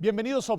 Bienvenidos a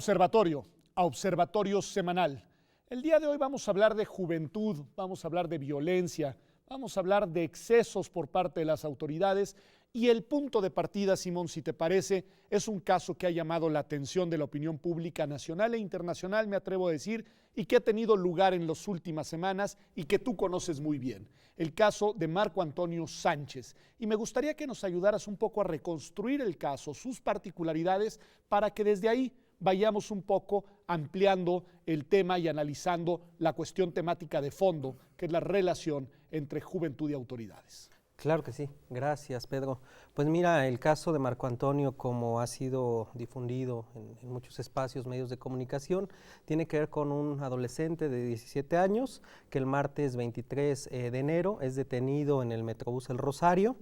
Observatorio Semanal. El día de hoy vamos a hablar de juventud, vamos a hablar de violencia, vamos a hablar de excesos por parte de las autoridades y el punto de partida, Simón, si te parece, es un caso que ha llamado la atención de la opinión pública nacional e internacional, me atrevo a decir, y que ha tenido lugar en las últimas semanas y que tú conoces muy bien. El caso de Marco Antonio Sánchez. Y me gustaría que nos ayudaras un poco a reconstruir el caso, sus particularidades, para que desde ahí vayamos un poco ampliando el tema y analizando la cuestión temática de fondo, que es la relación entre juventud y autoridades. Claro que sí, gracias Pedro. Pues mira, el caso de Marco Antonio, como ha sido difundido en muchos espacios, medios de comunicación, tiene que ver con un adolescente de 17 años que el martes 23 de enero es detenido en el Metrobús El Rosario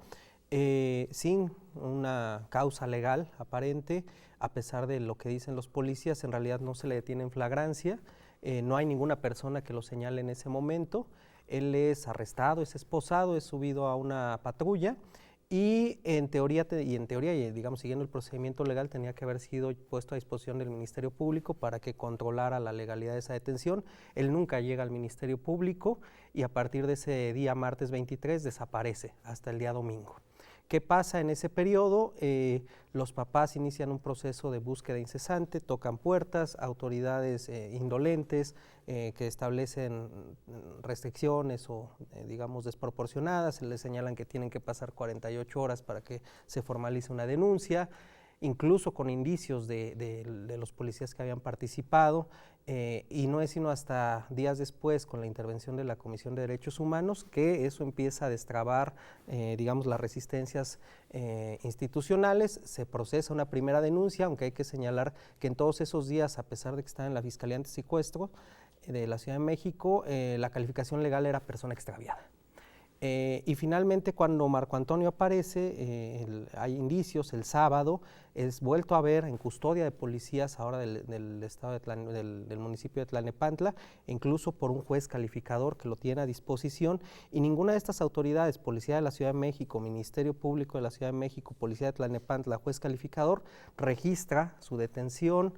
sin una causa legal aparente, a pesar de lo que dicen los policías. En realidad no se le detiene en flagrancia, no hay ninguna persona que lo señale en ese momento. Él es arrestado, es esposado, es subido a una patrulla y en teoría, digamos, siguiendo el procedimiento legal, tenía que haber sido puesto a disposición del Ministerio Público para que controlara la legalidad de esa detención. Él nunca llega al Ministerio Público y a partir de ese día, martes 23, desaparece hasta el día domingo. ¿Qué pasa en ese periodo? Los papás inician un proceso de búsqueda incesante, tocan puertas, autoridades indolentes que establecen restricciones o digamos desproporcionadas, les señalan que tienen que pasar 48 horas para que se formalice una denuncia, incluso con indicios de los policías que habían participado, y no es sino hasta días después, con la intervención de la Comisión de Derechos Humanos, que eso empieza a destrabar, digamos, las resistencias institucionales. Se procesa una primera denuncia, aunque hay que señalar que en todos esos días, a pesar de que está en la Fiscalía Antisecuestro de la Ciudad de México, la calificación legal era persona extraviada. Y finalmente, cuando Marco Antonio aparece, hay indicios, el sábado es vuelto a ver en custodia de policías ahora del estado del municipio de Tlalnepantla, incluso por un juez calificador que lo tiene a disposición, y ninguna de estas autoridades, Policía de la Ciudad de México, Ministerio Público de la Ciudad de México, Policía de Tlalnepantla, juez calificador, registra su detención,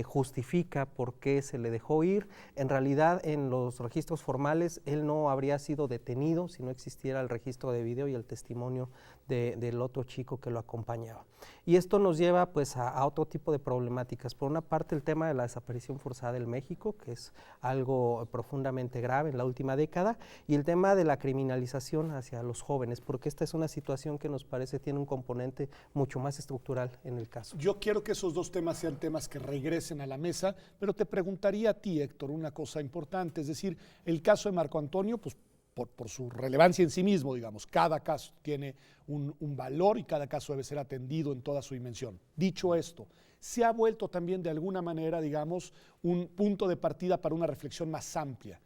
justifica por qué se le dejó ir. En realidad, en los registros formales, él no habría sido detenido si no existiera el registro de video y el testimonio del otro chico que lo acompañaba. Y esto nos lleva pues a otro tipo de problemáticas. Por una parte, el tema de la desaparición forzada en México, que es algo profundamente grave en la última década, y el tema de la criminalización hacia los jóvenes, porque esta es una situación que nos parece tiene un componente mucho más estructural en el caso. Yo quiero que esos dos temas sean temas que regresen a la mesa, pero te preguntaría a ti, Héctor, una cosa importante, es decir, el caso de Marco Antonio, pues por su relevancia en sí mismo, digamos, cada caso tiene un valor y cada caso debe ser atendido en toda su dimensión. Dicho esto, se ha vuelto también de alguna manera, digamos, un punto de partida para una reflexión más amplia.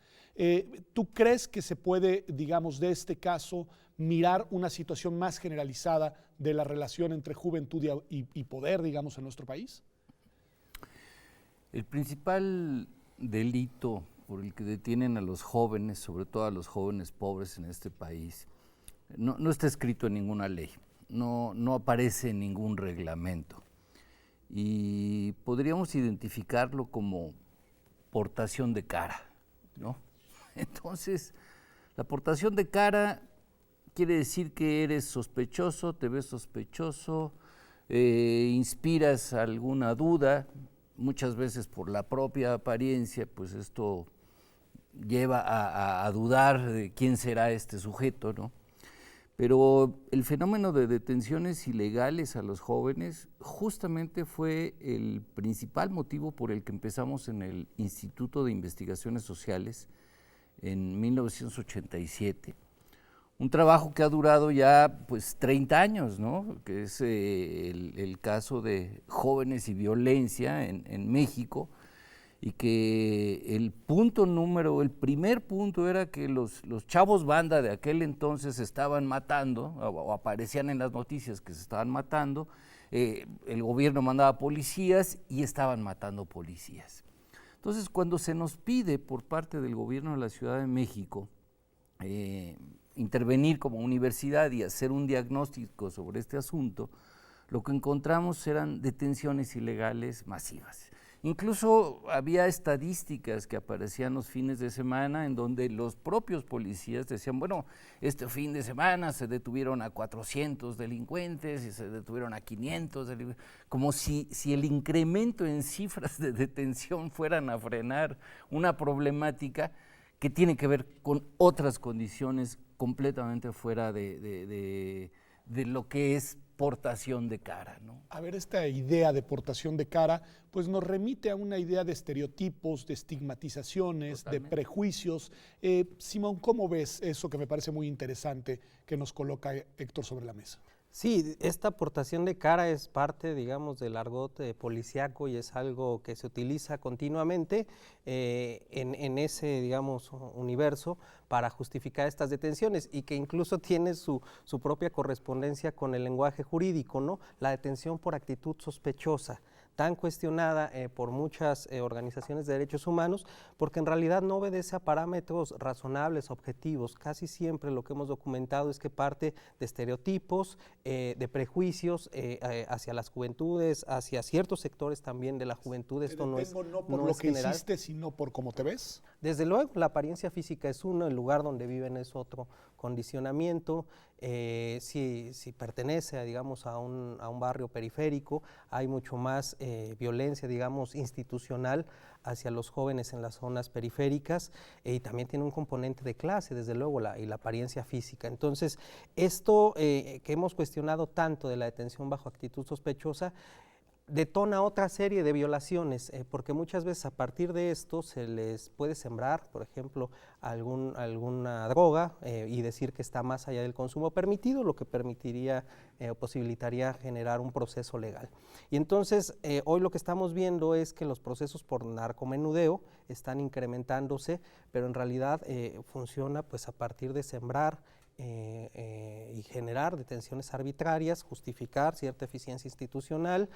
¿Tú crees que se puede, digamos, de este caso mirar una situación más generalizada de la relación entre juventud y poder, digamos, en nuestro país? El principal delito por el que detienen a los jóvenes, sobre todo a los jóvenes pobres en este país, no está escrito en ninguna ley, no aparece en ningún reglamento. Y podríamos identificarlo como portación de cara, ¿no? Entonces, la portación de cara quiere decir que eres sospechoso, te ves sospechoso, inspiras alguna duda, muchas veces por la propia apariencia, pues esto lleva a dudar de quién será este sujeto, ¿no? Pero el fenómeno de detenciones ilegales a los jóvenes justamente fue el principal motivo por el que empezamos en el Instituto de Investigaciones Sociales en 1987. Un trabajo que ha durado ya pues 30 años, ¿no? Que es el caso de jóvenes y violencia en México, y que el primer punto era que los chavos banda de aquel entonces se estaban matando, o aparecían en las noticias que se estaban matando, el gobierno mandaba policías y estaban matando policías. Entonces, cuando se nos pide por parte del gobierno de la Ciudad de México intervenir como universidad y hacer un diagnóstico sobre este asunto, lo que encontramos eran detenciones ilegales masivas. Incluso había estadísticas que aparecían los fines de semana en donde los propios policías decían, bueno, este fin de semana se detuvieron a 400 delincuentes y se detuvieron a 500 delincuentes, como si el incremento en cifras de detención fueran a frenar una problemática que tiene que ver con otras condiciones completamente fuera de lo que es portación de cara, ¿no? A ver, esta idea de portación de cara, pues nos remite a una idea de estereotipos, de estigmatizaciones, Totalmente. de prejuicios. Simón, ¿cómo ves eso que me parece muy interesante que nos coloca Héctor sobre la mesa? Sí, esta aportación de cara es parte, digamos, del argot policíaco y es algo que se utiliza continuamente en ese, digamos, universo para justificar estas detenciones y que incluso tiene su propia correspondencia con el lenguaje jurídico, ¿no? La detención por actitud sospechosa, tan cuestionada por muchas organizaciones de derechos humanos, porque en realidad no obedece a parámetros razonables, objetivos. Casi siempre lo que hemos documentado es que parte de estereotipos, de prejuicios hacia las juventudes, hacia ciertos sectores también de la juventud. Esto no es no por no lo es que general. hiciste, sino por cómo te ves. Desde luego, la apariencia física es uno, el lugar donde viven es otro condicionamiento. Si pertenece a, digamos, a un barrio periférico, hay mucho más violencia, digamos, institucional hacia los jóvenes en las zonas periféricas y también tiene un componente de clase, desde luego, y la apariencia física. Entonces, esto que hemos cuestionado tanto de la detención bajo actitud sospechosa, detona otra serie de violaciones, porque muchas veces a partir de esto se les puede sembrar, por ejemplo, alguna droga y decir que está más allá del consumo permitido, lo que permitiría o posibilitaría generar un proceso legal. Y entonces hoy lo que estamos viendo es que los procesos por narcomenudeo están incrementándose, pero en realidad funciona pues a partir de sembrar y generar detenciones arbitrarias, justificar cierta eficiencia institucional.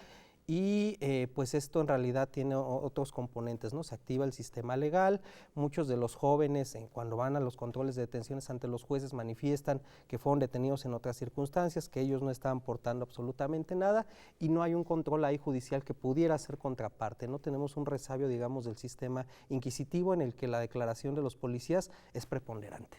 Y pues esto en realidad tiene otros componentes, ¿no? Se activa el sistema legal, muchos de los jóvenes cuando van a los controles de detenciones ante los jueces manifiestan que fueron detenidos en otras circunstancias, que ellos no estaban portando absolutamente nada y no hay un control ahí judicial que pudiera ser contraparte, no tenemos un resabio, digamos, del sistema inquisitivo en el que la declaración de los policías es preponderante.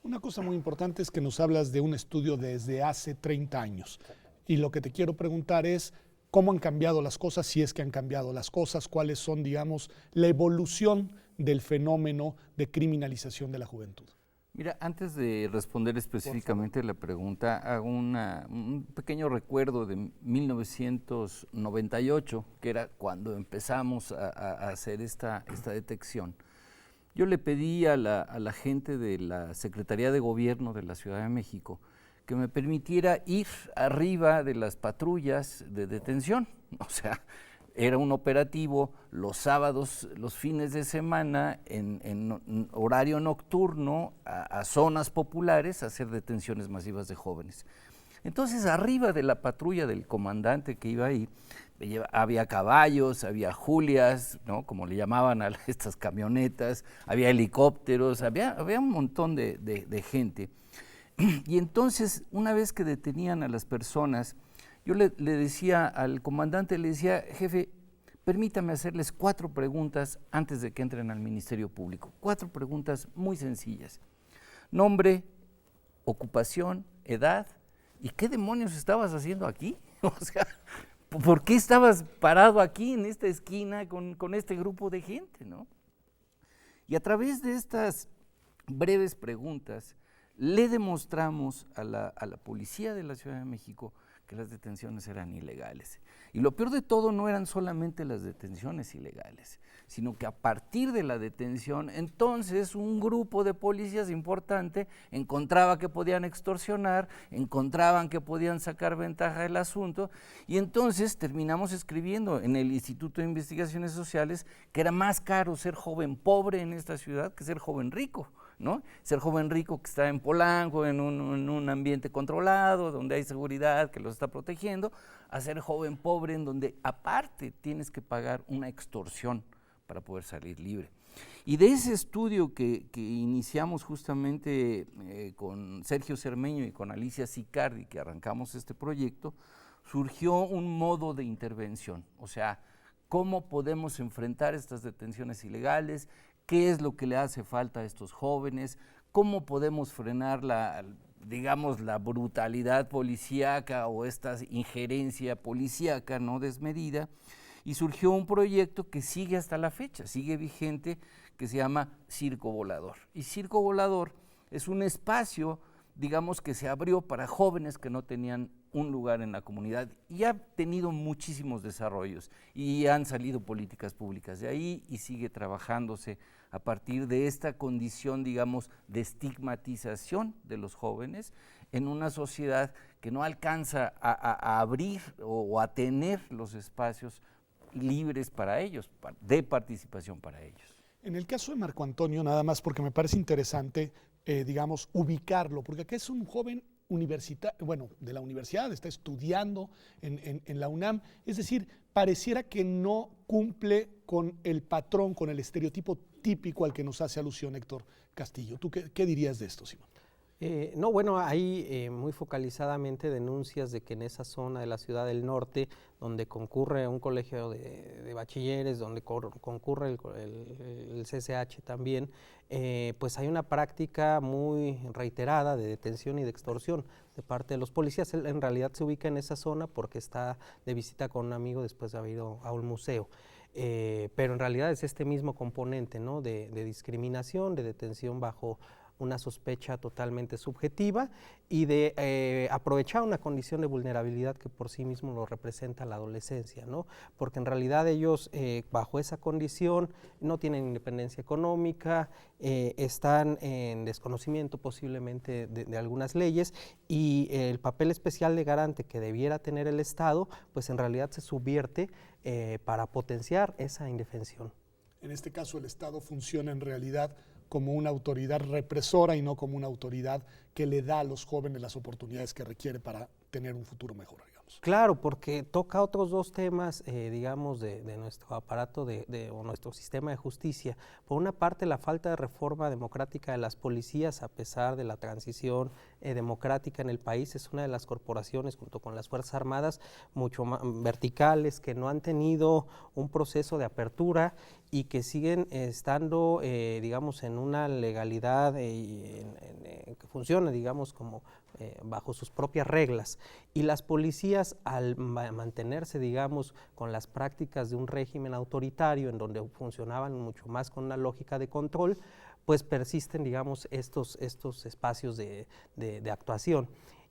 Una cosa muy importante es que nos hablas de un estudio desde hace 30 años y lo que te quiero preguntar es cómo han cambiado las cosas, si es que han cambiado las cosas, cuáles son, digamos, la evolución del fenómeno de criminalización de la juventud. Mira, antes de responder específicamente la pregunta, hago un pequeño recuerdo de 1998, que era cuando empezamos a hacer esta detección. Yo le pedí a la gente de la Secretaría de Gobierno de la Ciudad de México que me permitiera ir arriba de las patrullas de detención. O sea, era un operativo los sábados, los fines de semana, en horario nocturno, a zonas populares, a hacer detenciones masivas de jóvenes. Entonces, arriba de la patrulla del comandante que iba ahí, había caballos, había julias, ¿no? Como le llamaban a estas camionetas, había helicópteros, había un montón de gente. Y entonces, una vez que detenían a las personas, yo le decía al comandante, le decía, jefe, permítame hacerles 4 preguntas antes de que entren al Ministerio Público. 4 preguntas muy sencillas. Nombre, ocupación, edad, ¿y qué demonios estabas haciendo aquí? O sea, ¿por qué estabas parado aquí en esta esquina con este grupo de gente, ¿no? Y a través de estas breves preguntas, le demostramos a la policía de la Ciudad de México que las detenciones eran ilegales. Y lo peor de todo no eran solamente las detenciones ilegales, sino que a partir de la detención, entonces un grupo de policías importante encontraba que podían extorsionar, encontraban que podían sacar ventaja del asunto, y entonces terminamos escribiendo en el Instituto de Investigaciones Sociales que era más caro ser joven pobre en esta ciudad que ser joven rico, ¿no? Ser joven rico que está en Polanco, en un ambiente controlado, donde hay seguridad que los está protegiendo, a ser joven pobre en donde aparte tienes que pagar una extorsión para poder salir libre. Y de ese estudio que iniciamos justamente con Sergio Cermeño y con Alicia Sicardi, que arrancamos este proyecto, surgió un modo de intervención, o sea, cómo podemos enfrentar estas detenciones ilegales, qué es lo que le hace falta a estos jóvenes, cómo podemos frenar la brutalidad policíaca o esta injerencia policíaca no desmedida, y surgió un proyecto que sigue hasta la fecha, sigue vigente, que se llama Circo Volador. Y Circo Volador es un espacio, digamos, que se abrió para jóvenes que no tenían un lugar en la comunidad y ha tenido muchísimos desarrollos y han salido políticas públicas de ahí y sigue trabajándose a partir de esta condición, digamos, de estigmatización de los jóvenes en una sociedad que no alcanza a abrir o a tener los espacios libres para ellos, de participación para ellos. En el caso de Marco Antonio, nada más porque me parece interesante, digamos, ubicarlo, porque acá es un joven universitario, bueno, de la universidad, está estudiando en la UNAM, es decir, pareciera que no cumple con el patrón, con el estereotipo típico al que nos hace alusión Héctor Castillo. ¿Tú qué dirías de esto, Simón? No, bueno, hay muy focalizadamente denuncias de que en esa zona de la Ciudad del Norte, donde concurre un colegio de bachilleres, donde concurre el CCH también, pues hay una práctica muy reiterada de detención y de extorsión de parte de los policías. Él en realidad se ubica en esa zona porque está de visita con un amigo después de haber ido a un museo. Pero en realidad es este mismo componente, ¿no?, de discriminación, de detención bajo una sospecha totalmente subjetiva y de aprovechar una condición de vulnerabilidad que por sí mismo lo representa la adolescencia, ¿no? Porque en realidad ellos bajo esa condición no tienen independencia económica, están en desconocimiento posiblemente de algunas leyes y el papel especial de garante que debiera tener el Estado, pues en realidad se subvierte para potenciar esa indefensión. En este caso el Estado funciona en realidad como una autoridad represora y no como una autoridad que le da a los jóvenes las oportunidades que requiere para tener un futuro mejor, digamos. Claro, porque toca otros dos temas, digamos, de nuestro aparato o nuestro sistema de justicia. Por una parte, la falta de reforma democrática de las policías, a pesar de la transición democrática en el país, es una de las corporaciones, junto con las Fuerzas Armadas, mucho más verticales, que no han tenido un proceso de apertura y que siguen estando, digamos, en una legalidad que funciona, digamos, como bajo sus propias reglas. Y las policías, al mantenerse, digamos, con las prácticas de un régimen autoritario, en donde funcionaban mucho más con una lógica de control, pues persisten, digamos, estos espacios de actuación.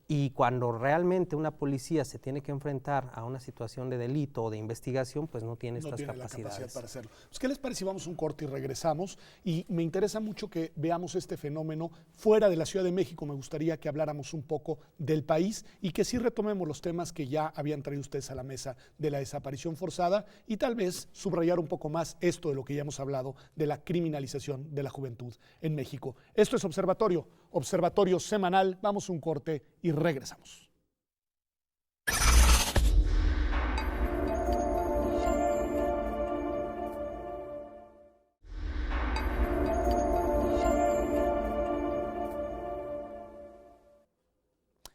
Y cuando realmente una policía se tiene que enfrentar a una situación de delito o de investigación, pues no tiene estas capacidades. La capacidad para hacerlo. Pues, ¿qué les parece si vamos a un corte y regresamos? Y me interesa mucho que veamos este fenómeno fuera de la Ciudad de México. Me gustaría que habláramos un poco del país y que sí retomemos los temas que ya habían traído ustedes a la mesa de la desaparición forzada y tal vez subrayar un poco más esto de lo que ya hemos hablado de la criminalización de la juventud en México. Esto es Observatorio Semanal. Vamos a un corte y regresamos.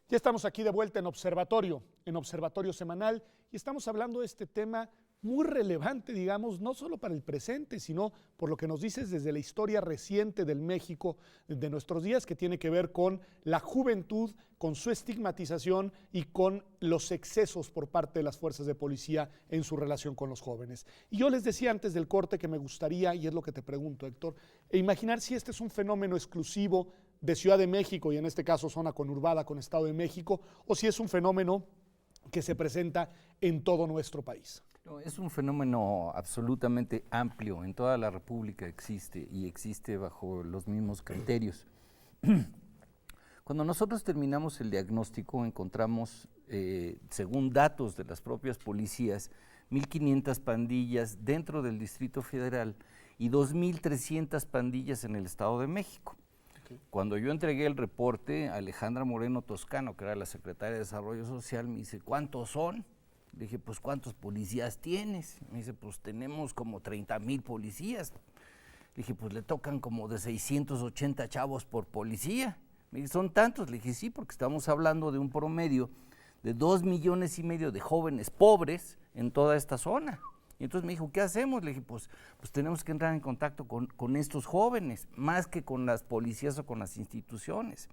Ya estamos aquí de vuelta en Observatorio Semanal, y estamos hablando de este tema muy relevante, digamos, no solo para el presente, sino por lo que nos dices desde la historia reciente del México de nuestros días, que tiene que ver con la juventud, con su estigmatización y con los excesos por parte de las fuerzas de policía en su relación con los jóvenes. Y yo les decía antes del corte que me gustaría, y es lo que te pregunto, Héctor, imaginar si este es un fenómeno exclusivo de Ciudad de México, y en este caso zona conurbada con Estado de México, o si es un fenómeno que se presenta en todo nuestro país. No, es un fenómeno absolutamente amplio, en toda la República existe y existe bajo los mismos criterios. Cuando nosotros terminamos el diagnóstico encontramos, según datos de las propias policías, 1.500 pandillas dentro del Distrito Federal y 2.300 pandillas en el Estado de México. Cuando yo entregué el reporte, Alejandra Moreno Toscano, que era la secretaria de Desarrollo Social, me dice, ¿cuántos son? Le dije, pues, ¿cuántos policías tienes? Me dice, pues, tenemos como 30,000 policías. Le dije, pues, le tocan como de 680 chavos por policía. Me dice, ¿son tantos? Le dije, sí, porque estamos hablando de un promedio de 2,5 millones de jóvenes pobres en toda esta zona. Y entonces me dijo, ¿qué hacemos? Le dije, pues tenemos que entrar en contacto con estos jóvenes, más que con las policías o con las instituciones.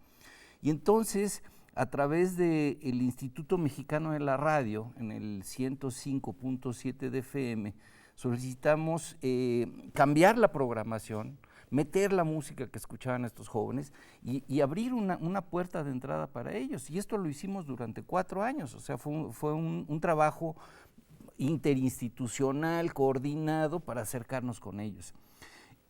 Y entonces, a través del Instituto Mexicano de la Radio, en el 105.7 de FM, solicitamos cambiar la programación, meter la música que escuchaban estos jóvenes y abrir una puerta de entrada para ellos. Y esto lo hicimos durante 4 años, o sea, fue un trabajo interinstitucional, coordinado para acercarnos con ellos.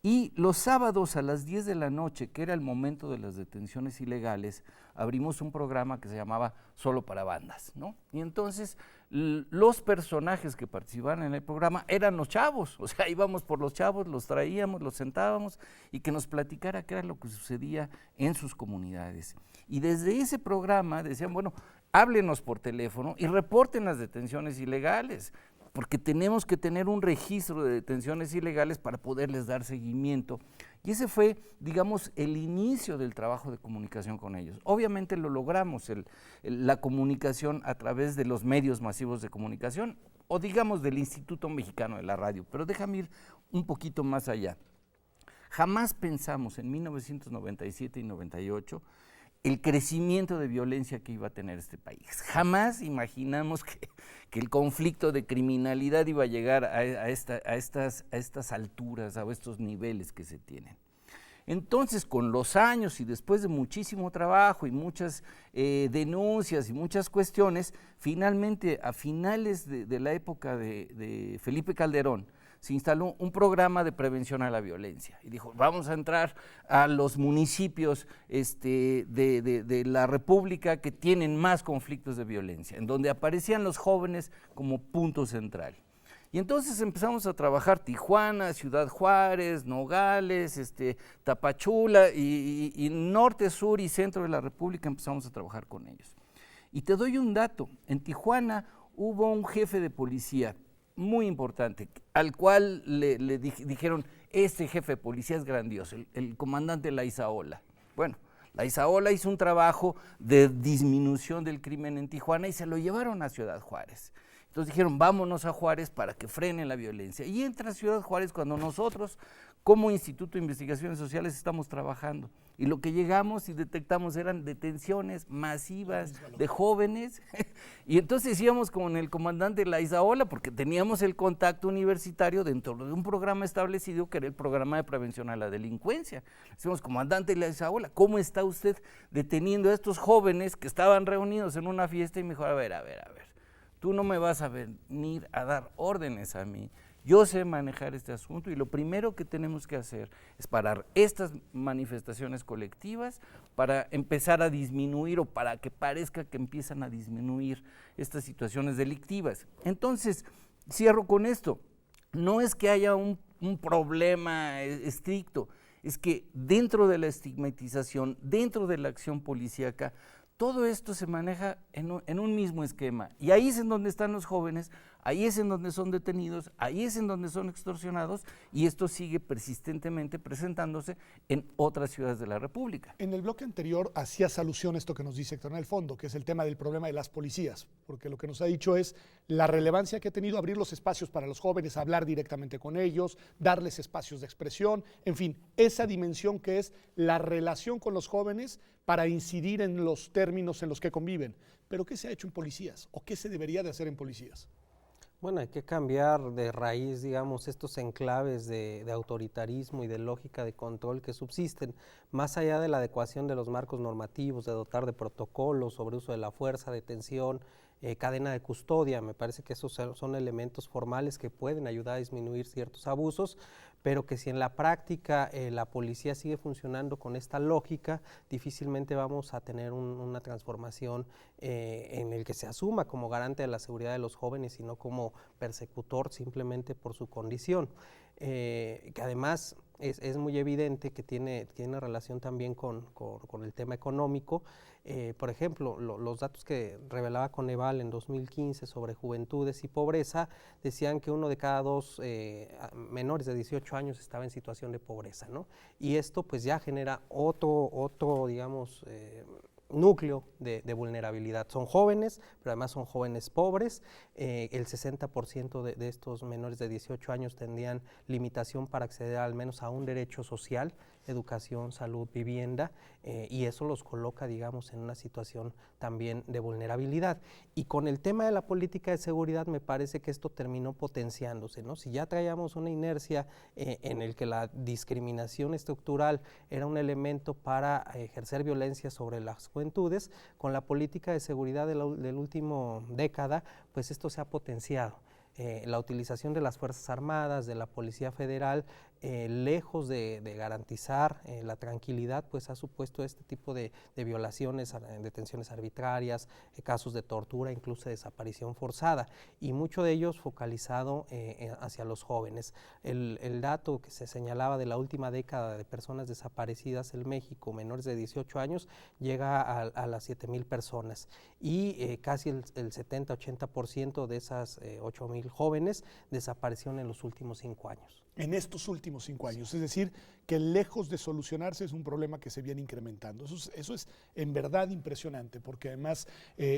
Y los sábados a las 10 de la noche, que era el momento de las detenciones ilegales, abrimos un programa que se llamaba Solo para Bandas, ¿no? Y entonces los personajes que participaban en el programa eran los chavos, o sea, íbamos por los chavos, los traíamos, los sentábamos y que nos platicara qué era lo que sucedía en sus comunidades. Y desde ese programa decían, bueno, háblenos por teléfono y reporten las detenciones ilegales, porque tenemos que tener un registro de detenciones ilegales para poderles dar seguimiento. Y ese fue, digamos, el inicio del trabajo de comunicación con ellos. Obviamente lo logramos, la comunicación a través de los medios masivos de comunicación, o digamos del Instituto Mexicano de la Radio, pero déjame ir un poquito más allá. Jamás pensamos en 1997 y 98 el crecimiento de violencia que iba a tener este país. Jamás imaginamos que el conflicto de criminalidad iba a llegar a estas alturas, a estos niveles que se tienen. Entonces, con los años y después de muchísimo trabajo y muchas denuncias y muchas cuestiones, finalmente, a finales de la época de Felipe Calderón, se instaló un programa de prevención a la violencia y dijo, vamos a entrar a los municipios de la República que tienen más conflictos de violencia, en donde aparecían los jóvenes como punto central. Y entonces empezamos a trabajar Tijuana, Ciudad Juárez, Nogales, Tapachula y norte, sur y centro de la República empezamos a trabajar con ellos. Y te doy un dato, en Tijuana hubo un jefe de policía muy importante, al cual le dijeron, este jefe de policía es grandioso, el comandante Laizaola. Bueno, Laizaola hizo un trabajo de disminución del crimen en Tijuana y se lo llevaron a Ciudad Juárez. Entonces dijeron, vámonos a Juárez para que frenen la violencia. Y entra a Ciudad Juárez cuando nosotros, como Instituto de Investigaciones Sociales, estamos trabajando. Y lo que llegamos y detectamos eran detenciones masivas de jóvenes. Y entonces íbamos con el comandante Laizaola, porque teníamos el contacto universitario dentro de un programa establecido que era el programa de prevención a la delincuencia. Decíamos, comandante Laizaola, ¿cómo está usted deteniendo a estos jóvenes que estaban reunidos en una fiesta? Y me dijo, a ver, tú no me vas a venir a dar órdenes a mí. Yo sé manejar este asunto y lo primero que tenemos que hacer es parar estas manifestaciones colectivas para empezar a disminuir o para que parezca que empiezan a disminuir estas situaciones delictivas. Entonces, cierro con esto. No es que haya un problema estricto, es que dentro de la estigmatización, dentro de la acción policíaca, todo esto se maneja en un mismo esquema y ahí es en donde están los jóvenes, ahí es en donde son detenidos, ahí es en donde son extorsionados y esto sigue persistentemente presentándose en otras ciudades de la República. En el bloque anterior hacías alusión a esto que nos dice Héctor en el fondo, que es el tema del problema de las policías, porque lo que nos ha dicho es la relevancia que ha tenido abrir los espacios para los jóvenes, hablar directamente con ellos, darles espacios de expresión, en fin, esa dimensión que es la relación con los jóvenes para incidir en los términos en los que conviven. Pero ¿qué se ha hecho en policías o qué se debería de hacer en policías? Bueno, hay que cambiar de raíz, digamos, estos enclaves de autoritarismo y de lógica de control que subsisten, más allá de la adecuación de los marcos normativos, de dotar de protocolos sobre uso de la fuerza, detención, cadena de custodia. Me parece que esos son elementos formales que pueden ayudar a disminuir ciertos abusos, pero que si en la práctica la policía sigue funcionando con esta lógica, difícilmente vamos a tener una transformación en el que se asuma como garante de la seguridad de los jóvenes y no como persecutor simplemente por su condición. Que además es muy evidente que tiene relación también con el tema económico. Por ejemplo, los datos que revelaba Coneval en 2015 sobre juventudes y pobreza decían que 1 de cada 2 menores de 18 años estaba en situación de pobreza, ¿no? Y esto pues ya genera otro digamos, núcleo de vulnerabilidad. Son jóvenes, pero además son jóvenes pobres. El 60% de estos menores de 18 años tendrían limitación para acceder al menos a un derecho social, educación, salud, vivienda, y eso los coloca, digamos, en una situación también de vulnerabilidad. Y con el tema de la política de seguridad me parece que esto terminó potenciándose, ¿no? Si ya traíamos una inercia en el que la discriminación estructural era un elemento para ejercer violencia sobre las juventudes, con la política de seguridad del último década, pues esto se ha potenciado. La utilización de las Fuerzas Armadas, de la Policía Federal, lejos de garantizar la tranquilidad, pues ha supuesto este tipo de violaciones, detenciones arbitrarias, casos de tortura, incluso desaparición forzada, y mucho de ellos focalizado hacia los jóvenes. El dato que se señalaba de la última década de personas desaparecidas en México, menores de 18 años, llega a las 7,000 personas, y casi el 70-80% de esas 8,000 jóvenes desaparecieron en los últimos 5 años. En estos últimos 5 años, es decir, que lejos de solucionarse es un problema que se viene incrementando. Eso es en verdad impresionante, porque además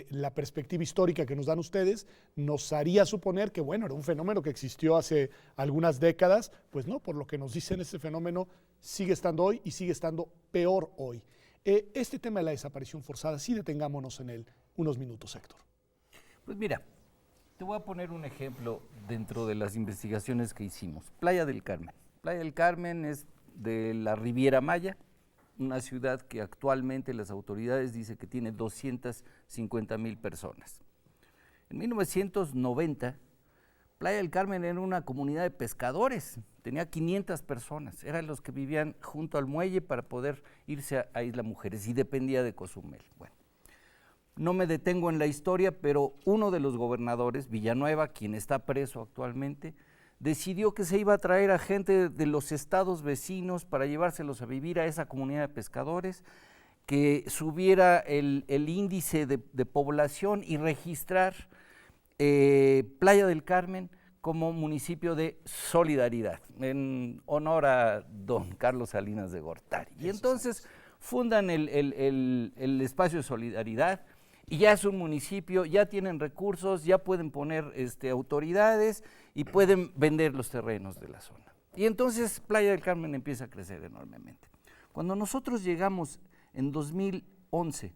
la perspectiva histórica que nos dan ustedes nos haría suponer que, bueno, era un fenómeno que existió hace algunas décadas. Pues no, por lo que nos dicen, este fenómeno sigue estando hoy y sigue estando peor hoy. Este tema de la desaparición forzada, sí detengámonos en él unos minutos, Héctor. Pues mira, te voy a poner un ejemplo dentro de las investigaciones que hicimos. Playa del Carmen. Playa del Carmen es de la Riviera Maya, una ciudad que actualmente las autoridades dicen que tiene 250,000 personas. En 1990, Playa del Carmen era una comunidad de pescadores, tenía 500 personas, eran los que vivían junto al muelle para poder irse a Isla Mujeres y dependía de Cozumel. Bueno, no me detengo en la historia, pero uno de los gobernadores, Villanueva, quien está preso actualmente, decidió que se iba a traer a gente de los estados vecinos para llevárselos a vivir a esa comunidad de pescadores, que subiera el índice de población y registrar Playa del Carmen como municipio de solidaridad, en honor a don Carlos Salinas de Gortari. Y entonces fundan el espacio de solidaridad, y ya es un municipio, ya tienen recursos, ya pueden poner autoridades y pueden vender los terrenos de la zona. Y entonces Playa del Carmen empieza a crecer enormemente. Cuando nosotros llegamos en 2011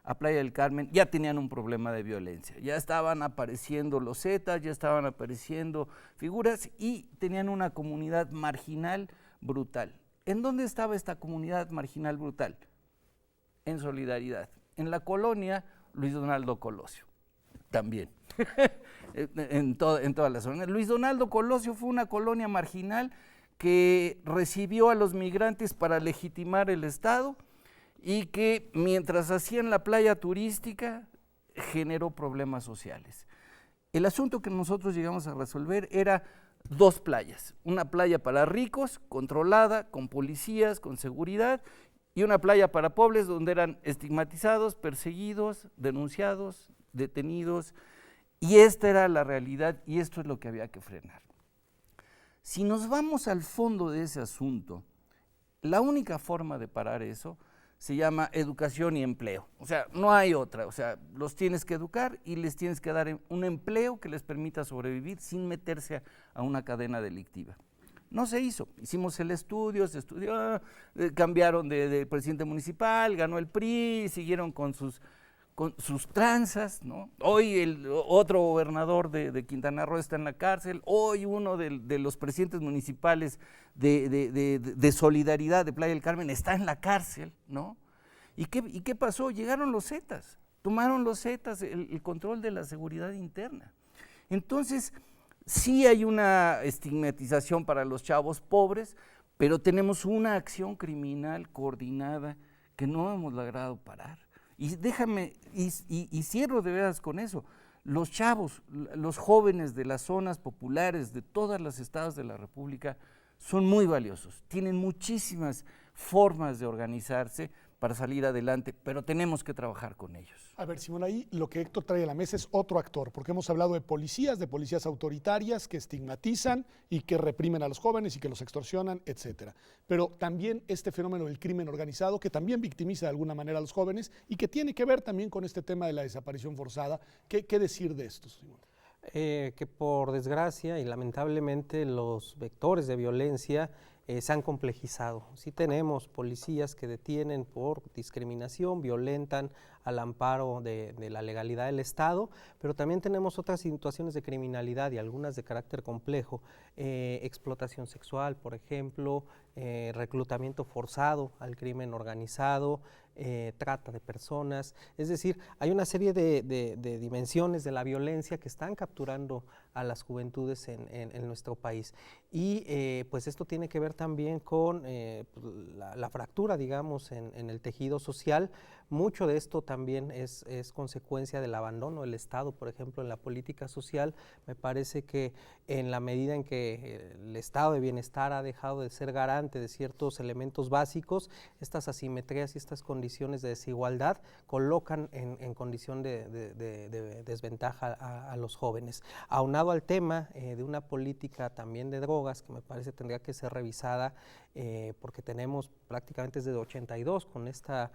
a Playa del Carmen, ya tenían un problema de violencia, ya estaban apareciendo los Zetas, ya estaban apareciendo figuras y tenían una comunidad marginal brutal. ¿En dónde estaba esta comunidad marginal brutal? En solidaridad. En la colonia Luis Donaldo Colosio, también, en toda la zona. Luis Donaldo Colosio fue una colonia marginal que recibió a los migrantes para legitimar el Estado y que mientras hacían la playa turística generó problemas sociales. El asunto que nosotros llegamos a resolver era 2 playas, una playa para ricos, controlada, con policías, con seguridad, y una playa para pobres donde eran estigmatizados, perseguidos, denunciados, detenidos, y esta era la realidad y esto es lo que había que frenar. Si nos vamos al fondo de ese asunto, la única forma de parar eso se llama educación y empleo, o sea, no hay otra, o sea, los tienes que educar y les tienes que dar un empleo que les permita sobrevivir sin meterse a una cadena delictiva. No se hizo, hicimos el estudio, se estudió, cambiaron de presidente municipal, ganó el PRI, siguieron con sus tranzas, ¿no? Hoy el otro gobernador de Quintana Roo está en la cárcel, hoy uno de los presidentes municipales de Solidaridad de Playa del Carmen está en la cárcel, ¿no? ¿Y qué pasó? Llegaron los Zetas, tomaron los Zetas el control de la seguridad interna. Entonces, sí hay una estigmatización para los chavos pobres, pero tenemos una acción criminal coordinada que no hemos logrado parar. Y déjame, y cierro de veras con eso, los chavos, los jóvenes de las zonas populares de todos los estados de la República son muy valiosos, tienen muchísimas formas de organizarse, para salir adelante, pero tenemos que trabajar con ellos. A ver, Simón, ahí lo que Héctor trae a la mesa es otro actor, porque hemos hablado de policías autoritarias que estigmatizan y que reprimen a los jóvenes y que los extorsionan, etcétera. Pero también este fenómeno del crimen organizado, que también victimiza de alguna manera a los jóvenes y que tiene que ver también con este tema de la desaparición forzada. ¿Qué decir de esto, Simón? Que por desgracia y lamentablemente los vectores de violencia se han complejizado. Sí tenemos policías que detienen por discriminación, violentan al amparo de la legalidad del Estado, pero también tenemos otras situaciones de criminalidad y algunas de carácter complejo, explotación sexual, por ejemplo, reclutamiento forzado al crimen organizado, trata de personas, es decir, hay una serie de dimensiones de la violencia que están capturando a las juventudes en nuestro país. Y pues esto tiene que ver también con la fractura, digamos, en el tejido social. Mucho de esto también es consecuencia del abandono del Estado, por ejemplo, en la política social. Me parece que en la medida en que el estado de bienestar ha dejado de ser garante de ciertos elementos básicos, estas asimetrías y estas condiciones de desigualdad colocan en condición de desventaja a los jóvenes. Aunado al tema de una política también de drogas, que me parece tendría que ser revisada, porque tenemos prácticamente desde 82 con esta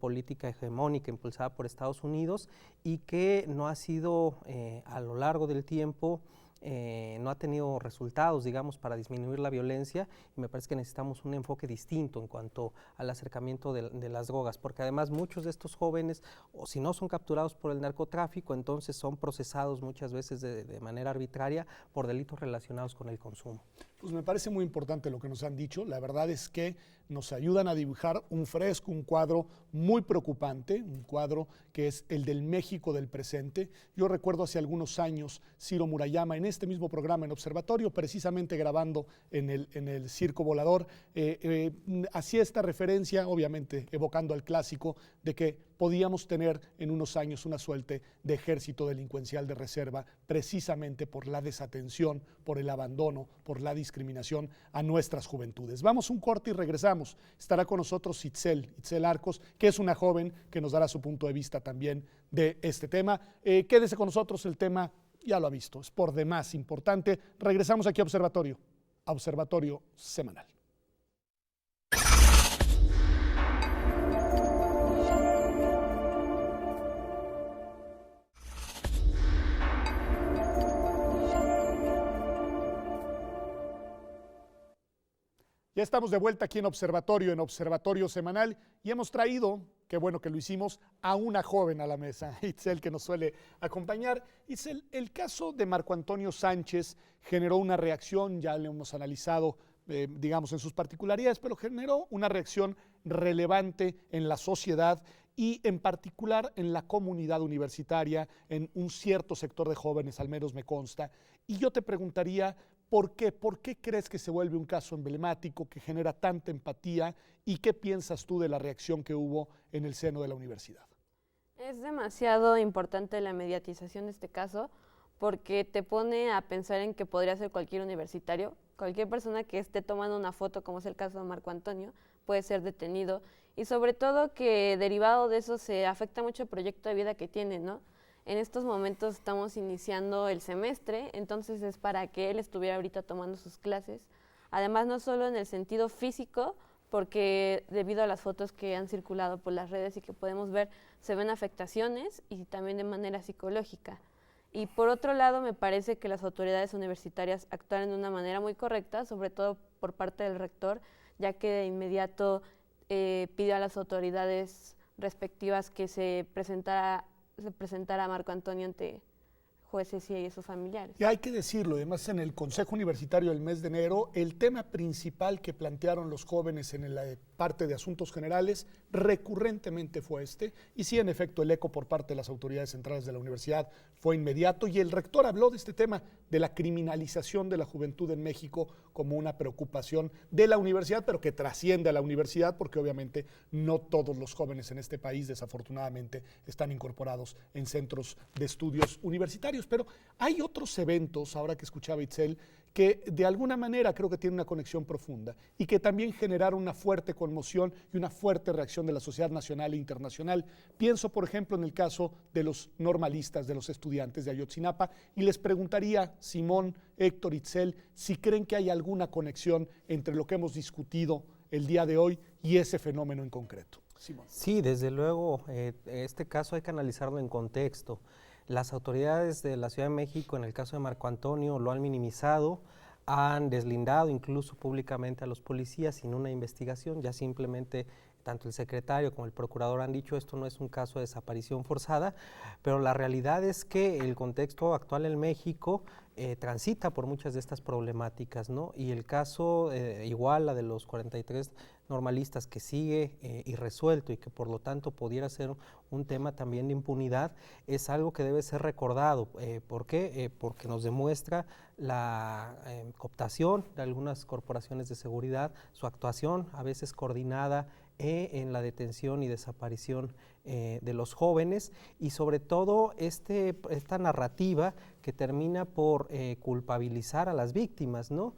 política hegemónica impulsada por Estados Unidos y que no ha sido a lo largo del tiempo, no ha tenido resultados, digamos, para disminuir la violencia, y me parece que necesitamos un enfoque distinto en cuanto al acercamiento de las drogas, porque además muchos de estos jóvenes, o si no son capturados por el narcotráfico, entonces son procesados muchas veces de manera arbitraria por delitos relacionados con el consumo. Pues me parece muy importante lo que nos han dicho. La verdad es que nos ayudan a dibujar un cuadro muy preocupante, un cuadro que es el del México del presente. Yo recuerdo hace algunos años Ciro Murayama en este mismo programa en Observatorio, precisamente grabando en el Circo Volador, hacía esta referencia, obviamente evocando al clásico, de que podíamos tener en unos años una suerte de ejército delincuencial de reserva, precisamente por la desatención, por el abandono, por la discriminación a nuestras juventudes. Vamos un corte y regresamos. Estará con nosotros Itzel Arcos, que es una joven que nos dará su punto de vista también de este tema. Quédese con nosotros, el tema ya lo ha visto, es por demás importante. Regresamos aquí a Observatorio Semanal. Ya estamos de vuelta aquí en Observatorio Semanal, y hemos traído, qué bueno que lo hicimos, a una joven a la mesa, Itzel, que nos suele acompañar. Itzel, el caso de Marco Antonio Sánchez generó una reacción, ya lo hemos analizado, digamos, en sus particularidades, pero generó una reacción relevante en la sociedad y en particular en la comunidad universitaria, en un cierto sector de jóvenes, al menos me consta. Y yo te preguntaría, ¿por qué? ¿Por qué crees que se vuelve un caso emblemático, que genera tanta empatía? ¿Y qué piensas tú de la reacción que hubo en el seno de la universidad? Es demasiado importante la mediatización de este caso, porque te pone a pensar en que podría ser cualquier universitario, cualquier persona que esté tomando una foto, como es el caso de Marco Antonio, puede ser detenido, y sobre todo que derivado de eso se afecta mucho el proyecto de vida que tiene, ¿no? En estos momentos estamos iniciando el semestre, entonces es para que él estuviera ahorita tomando sus clases. Además, no solo en el sentido físico, porque debido a las fotos que han circulado por las redes y que podemos ver, se ven afectaciones, y también de manera psicológica. Y por otro lado, me parece que las autoridades universitarias actuaron de una manera muy correcta, sobre todo por parte del rector, ya que de inmediato pidió a las autoridades respectivas que se presentara a Marco Antonio ante jueces y sus familiares. Y hay que decirlo, además en el Consejo Universitario del mes de enero, el tema principal que plantearon los jóvenes en la parte de asuntos generales recurrentemente fue este, y sí, en efecto, el eco por parte de las autoridades centrales de la universidad fue inmediato, y el rector habló de este tema, de la criminalización de la juventud en México como una preocupación de la universidad, pero que trasciende a la universidad, porque obviamente no todos los jóvenes en este país, desafortunadamente, están incorporados en centros de estudios universitarios. Pero hay otros eventos, ahora que escuchaba Itzel, que de alguna manera creo que tiene una conexión profunda y que también generaron una fuerte conmoción y una fuerte reacción de la sociedad nacional e internacional. Pienso, por ejemplo, en el caso de los normalistas, de los estudiantes de Ayotzinapa, y les preguntaría, Simón, Héctor, Itzel, si creen que hay alguna conexión entre lo que hemos discutido el día de hoy y ese fenómeno en concreto. Simón. Sí, desde luego, este caso hay que analizarlo en contexto. Las autoridades de la Ciudad de México, en el caso de Marco Antonio, lo han minimizado, han deslindado incluso públicamente a los policías sin una investigación, ya simplemente tanto el secretario como el procurador han dicho esto no es un caso de desaparición forzada, pero la realidad es que el contexto actual en México transita por muchas de estas problemáticas, ¿no? Y el caso igual, la de los 43 normalistas que sigue irresuelto y que por lo tanto pudiera ser un tema también de impunidad, es algo que debe ser recordado. ¿Por qué? Porque nos demuestra la cooptación de algunas corporaciones de seguridad, su actuación a veces coordinada en la detención y desaparición de los jóvenes y sobre todo esta narrativa que termina por culpabilizar a las víctimas, ¿no?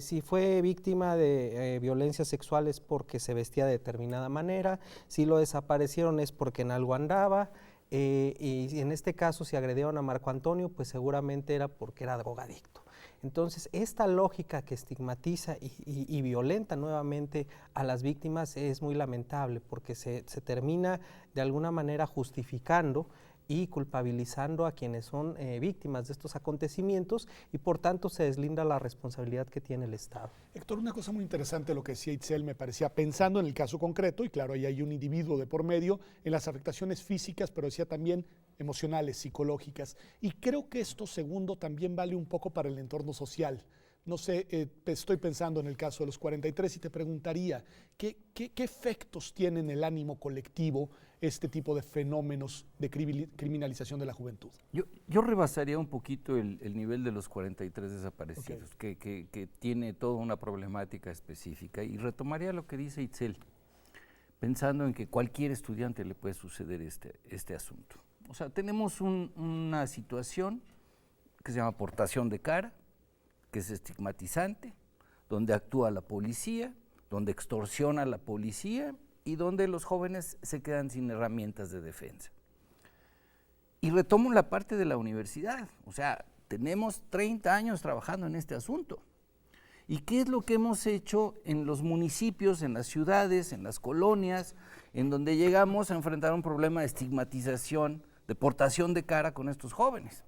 Si fue víctima de violencia sexual es porque se vestía de determinada manera, si lo desaparecieron es porque en algo andaba, y en este caso si agredieron a Marco Antonio pues seguramente era porque era drogadicto. Entonces, esta lógica que estigmatiza y violenta nuevamente a las víctimas es muy lamentable porque se termina de alguna manera justificando y culpabilizando a quienes son víctimas de estos acontecimientos y por tanto se deslinda la responsabilidad que tiene el Estado. Héctor, una cosa muy interesante lo que decía Itzel me parecía, pensando en el caso concreto, y claro, ahí hay un individuo de por medio, en las afectaciones físicas, pero decía también emocionales, psicológicas, y creo que esto segundo también vale un poco para el entorno social. No sé, estoy pensando en el caso de los 43 y te preguntaría, ¿qué efectos tiene en el ánimo colectivo este tipo de fenómenos de criminalización de la juventud? Yo rebasaría un poquito el nivel de los 43 desaparecidos, okay, que tiene toda una problemática específica, y retomaría lo que dice Itzel, pensando en que cualquier estudiante le puede suceder este asunto. O sea, tenemos una situación que se llama portación de cara, que es estigmatizante, donde actúa la policía, donde extorsiona a la policía y donde los jóvenes se quedan sin herramientas de defensa. Y retomo la parte de la universidad, o sea, tenemos 30 años trabajando en este asunto. ¿Y qué es lo que hemos hecho en los municipios, en las ciudades, en las colonias, en donde llegamos a enfrentar un problema de estigmatización, de portación de cara con estos jóvenes?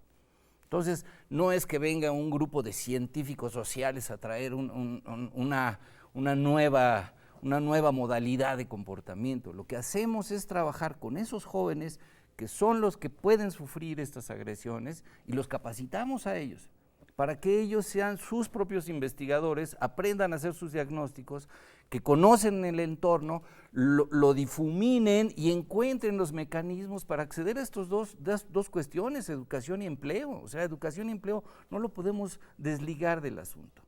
Entonces, no es que venga un grupo de científicos sociales a traer una nueva modalidad de comportamiento. Lo que hacemos es trabajar con esos jóvenes que son los que pueden sufrir estas agresiones y los capacitamos a ellos para que ellos sean sus propios investigadores, aprendan a hacer sus diagnósticos, que conocen el entorno, lo difuminen y encuentren los mecanismos para acceder a estas dos cuestiones, educación y empleo. O sea, educación y empleo no lo podemos desligar del asunto.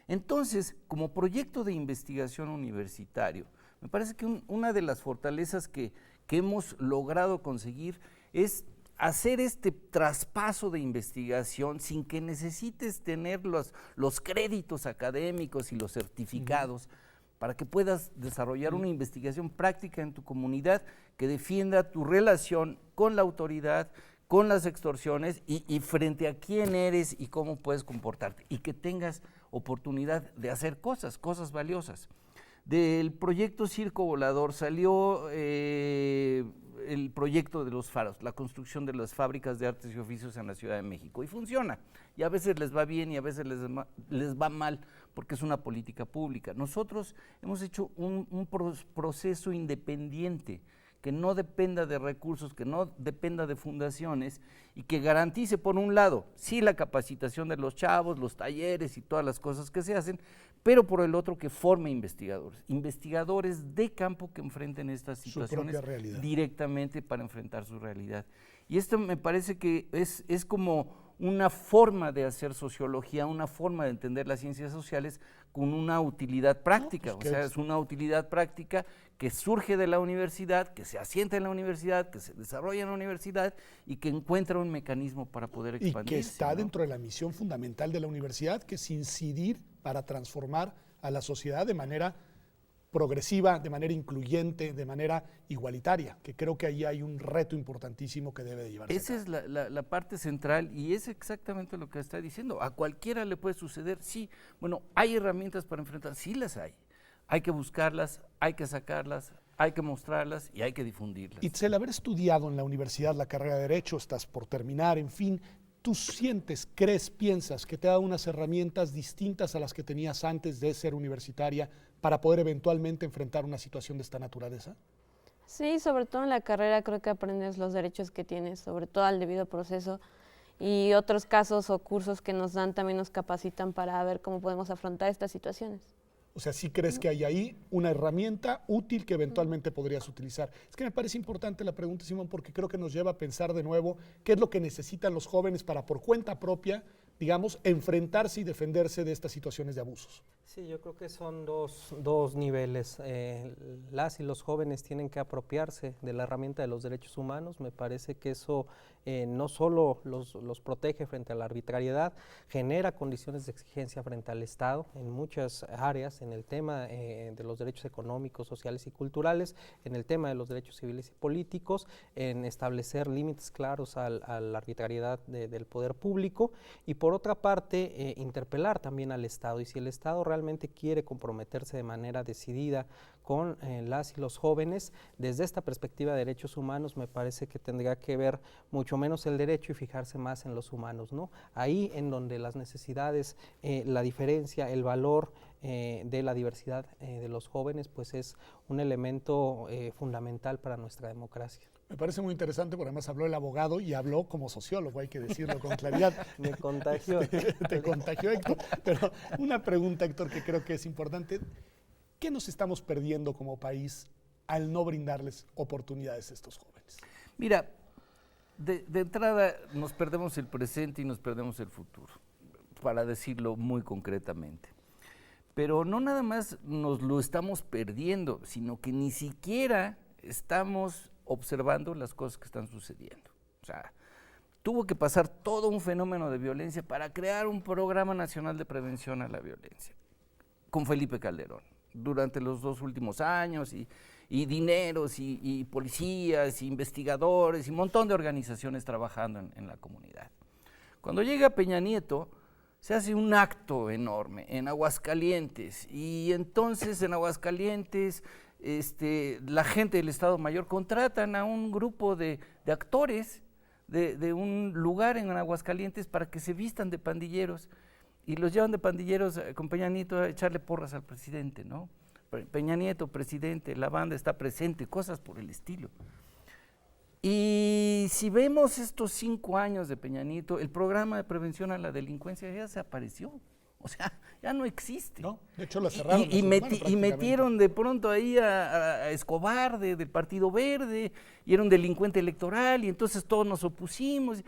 Entonces, como proyecto de investigación universitario, me parece que una de las fortalezas que hemos logrado conseguir es hacer este traspaso de investigación sin que necesites tener los créditos académicos y los certificados para que puedas desarrollar una investigación práctica en tu comunidad que defienda tu relación con la autoridad, con las extorsiones y frente a quién eres y cómo puedes comportarte, y que tengas oportunidad de hacer cosas valiosas. Del proyecto Circo Volador salió el proyecto de los faros, la construcción de las fábricas de artes y oficios en la Ciudad de México, y funciona, y a veces les va bien y a veces les va mal, porque es una política pública. Nosotros hemos hecho un proceso independiente, que no dependa de recursos, que no dependa de fundaciones, y que garantice, por un lado, sí la capacitación de los chavos, los talleres y todas las cosas que se hacen, pero por el otro que forme investigadores de campo que enfrenten estas situaciones directamente para enfrentar su realidad. Y esto me parece que es como una forma de hacer sociología, una forma de entender las ciencias sociales con una utilidad práctica, pues o sea, es una utilidad práctica que surge de la universidad, que se asienta en la universidad, que se desarrolla en la universidad y que encuentra un mecanismo para poder Y expandirse. que está ¿no? dentro de la misión fundamental de la universidad, que es incidir para transformar a la sociedad de manera progresiva, de manera incluyente, de manera igualitaria, que creo que ahí hay un reto importantísimo que debe de llevarse Esa a es cabo. la parte central y es exactamente lo que está diciendo. A cualquiera le puede suceder, sí. Bueno, ¿hay herramientas para enfrentar? Sí las hay. Hay que buscarlas, hay que sacarlas, hay que mostrarlas y hay que difundirlas. Itzel, haber estudiado en la universidad la carrera de Derecho, estás por terminar, en fin, ¿tú sientes, crees, piensas que te da unas herramientas distintas a las que tenías antes de ser universitaria para poder eventualmente enfrentar una situación de esta naturaleza? Sí, sobre todo en la carrera creo que aprendes los derechos que tienes, sobre todo al debido proceso, y otros casos o cursos que nos dan también nos capacitan para ver cómo podemos afrontar estas situaciones. O sea, ¿sí crees que hay ahí una herramienta útil que eventualmente podrías utilizar? Es que me parece importante la pregunta, Simón, porque creo que nos lleva a pensar de nuevo qué es lo que necesitan los jóvenes para por cuenta propia, digamos, enfrentarse y defenderse de estas situaciones de abusos. Sí, yo creo que son dos niveles. Las y los jóvenes tienen que apropiarse de la herramienta de los derechos humanos. Me parece que eso no solo los protege frente a la arbitrariedad, genera condiciones de exigencia frente al Estado en muchas áreas, en el tema de los derechos económicos, sociales y culturales, en el tema de los derechos civiles y políticos, en establecer límites claros a la arbitrariedad del poder público y por otra parte interpelar también al Estado. Y si el Estado realmente quiere comprometerse de manera decidida con las y los jóvenes, desde esta perspectiva de derechos humanos me parece que tendría que ver mucho menos el derecho y fijarse más en los humanos, ¿no? Ahí en donde las necesidades, la diferencia, el valor de la diversidad de los jóvenes, pues es un elemento fundamental para nuestra democracia. Me parece muy interesante, porque además habló el abogado y habló como sociólogo, hay que decirlo con claridad. Me contagió. Te contagió, Héctor. Pero una pregunta, Héctor, que creo que es importante. ¿Qué nos estamos perdiendo como país al no brindarles oportunidades a estos jóvenes? Mira, de entrada nos perdemos el presente y nos perdemos el futuro, para decirlo muy concretamente. Pero no nada más nos lo estamos perdiendo, sino que ni siquiera estamos observando las cosas que están sucediendo. O sea, tuvo que pasar todo un fenómeno de violencia para crear un programa nacional de prevención a la violencia, con Felipe Calderón, durante los 2 últimos años, y dineros, y policías, y investigadores, y un montón de organizaciones trabajando en la comunidad. Cuando llega Peña Nieto, se hace un acto enorme en Aguascalientes, y entonces en Aguascalientes la gente del Estado Mayor contratan a un grupo de actores de un lugar en Aguascalientes para que se vistan de pandilleros, y los llevan de pandilleros con Peña Nieto a echarle porras al presidente, ¿no? Peña Nieto, presidente, la banda está presente, cosas por el estilo. Y si vemos estos 5 años de Peña Nieto, el programa de prevención a la delincuencia ya desapareció. O sea, ya no existe. No, de hecho lo cerraron. Y metieron de pronto ahí a Escobar del Partido Verde, y era un delincuente electoral, y entonces todos nos opusimos,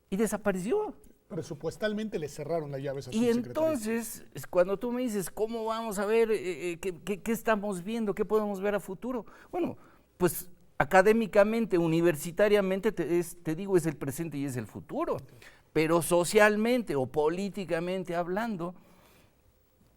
y desapareció. Presupuestalmente le cerraron las llaves a su Y secretaría. entonces, cuando tú me dices, ¿cómo vamos a ver qué estamos viendo, qué podemos ver a futuro? Bueno, pues académicamente, universitariamente, te digo, es el presente y es el futuro. Pero socialmente o políticamente hablando,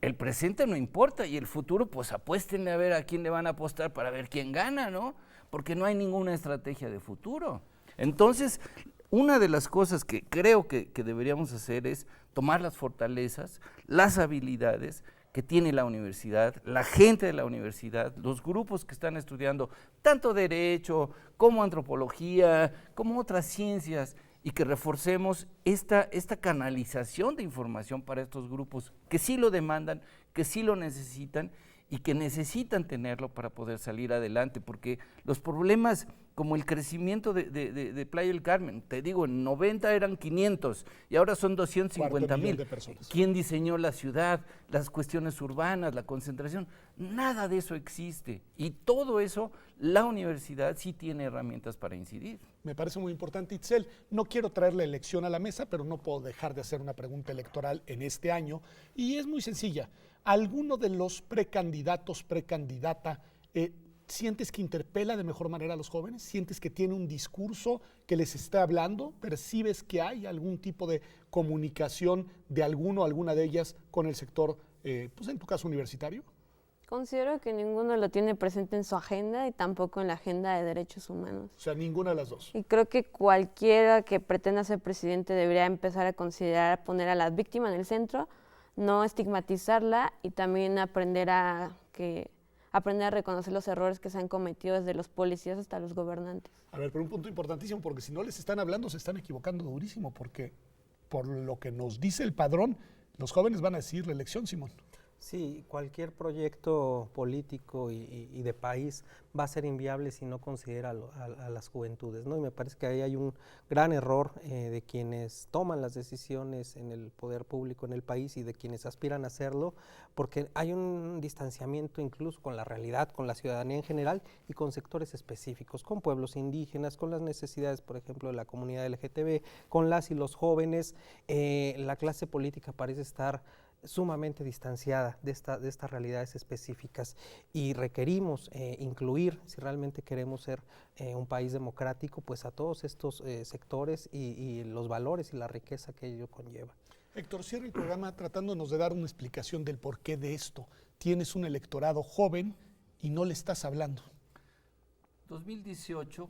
el presente no importa, y el futuro, pues apuéstenle a ver a quién le van a apostar para ver quién gana, ¿no? Porque no hay ninguna estrategia de futuro. Entonces, una de las cosas que creo que deberíamos hacer es tomar las fortalezas, las habilidades que tiene la universidad, la gente de la universidad, los grupos que están estudiando tanto derecho como antropología, como otras ciencias, y que reforcemos esta canalización de información para estos grupos que sí lo demandan, que sí lo necesitan y que necesitan tenerlo para poder salir adelante, porque los problemas como el crecimiento de Playa del Carmen, te digo, en 90 eran 500 y ahora son 250,000. de personas. ¿Quién diseñó la ciudad, las cuestiones urbanas, la concentración? Nada de eso existe, y todo eso la universidad sí tiene herramientas para incidir. Me parece muy importante, Itzel. No quiero traer la elección a la mesa, pero no puedo dejar de hacer una pregunta electoral en este año, y es muy sencilla. ¿Alguno de los precandidatos, precandidata, sientes que interpela de mejor manera a los jóvenes? ¿Sientes que tiene un discurso que les está hablando? ¿Percibes que hay algún tipo de comunicación de alguno o alguna de ellas con el sector, pues en tu caso universitario? Considero que ninguno lo tiene presente en su agenda y tampoco en la agenda de derechos humanos. O sea, ninguna de las dos. Y creo que cualquiera que pretenda ser presidente debería empezar a considerar poner a la víctima en el centro, no estigmatizarla y también aprender a reconocer los errores que se han cometido desde los policías hasta los gobernantes. A ver, pero un punto importantísimo, porque si no les están hablando se están equivocando durísimo, porque por lo que nos dice el padrón, los jóvenes van a decir la elección, Simón. Sí, cualquier proyecto político y de país va a ser inviable si no considera a las juventudes, ¿no? Y me parece que ahí hay un gran error de quienes toman las decisiones en el poder público en el país y de quienes aspiran a hacerlo, porque hay un distanciamiento incluso con la realidad, con la ciudadanía en general y con sectores específicos, con pueblos indígenas, con las necesidades, por ejemplo, de la comunidad LGTB, con las y los jóvenes. La clase política parece estar sumamente distanciada de estas realidades específicas y requerimos incluir, si realmente queremos ser un país democrático, pues a todos estos sectores y los valores y la riqueza que ello conlleva. Héctor, cierra el programa tratándonos de dar una explicación del porqué de esto. Tienes un electorado joven y no le estás hablando. 2018,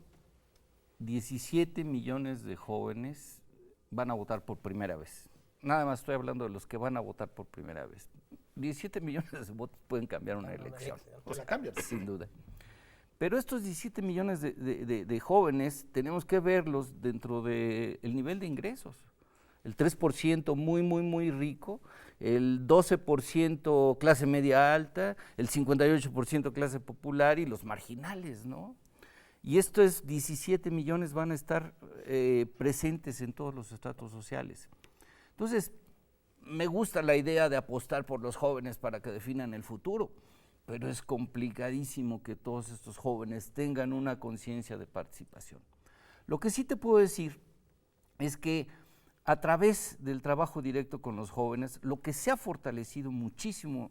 17 millones de jóvenes van a votar por primera vez. Nada más estoy hablando de los que van a votar por primera vez. 17 millones de votos pueden cambiar una elección. Pues la cambian. Sin duda. Pero estos 17 millones de jóvenes tenemos que verlos dentro del nivel de ingresos. El 3% muy rico, el 12% clase media alta, el 58% clase popular y los marginales, ¿no? Y estos 17 millones van a estar presentes en todos los estratos sociales. Entonces, me gusta la idea de apostar por los jóvenes para que definan el futuro, pero es complicadísimo que todos estos jóvenes tengan una conciencia de participación. Lo que sí te puedo decir es que a través del trabajo directo con los jóvenes, lo que se ha fortalecido muchísimo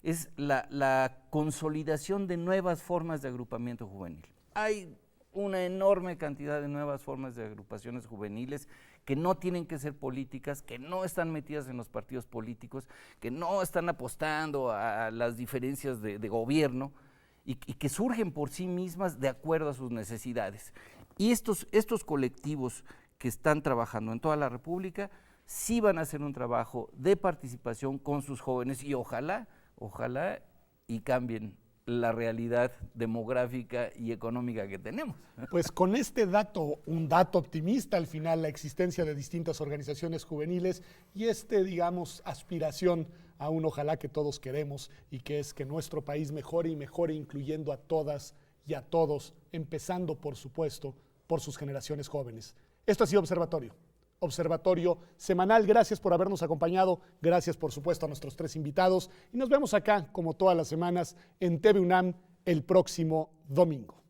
es la consolidación de nuevas formas de agrupamiento juvenil. Hay una enorme cantidad de nuevas formas de agrupaciones juveniles que no tienen que ser políticas, que no están metidas en los partidos políticos, que no están apostando a las diferencias de gobierno y que surgen por sí mismas de acuerdo a sus necesidades. Y estos colectivos que están trabajando en toda la República sí van a hacer un trabajo de participación con sus jóvenes y ojalá y cambien la realidad demográfica y económica que tenemos. Pues con este dato, un dato optimista al final, la existencia de distintas organizaciones juveniles y digamos, aspiración a un ojalá que todos queremos y que es que nuestro país mejore y mejore incluyendo a todas y a todos, empezando por supuesto por sus generaciones jóvenes. Esto ha sido Observatorio Semanal. Gracias por habernos acompañado. Gracias, por supuesto, a nuestros 3 invitados. Y nos vemos acá, como todas las semanas, en TV UNAM el próximo domingo.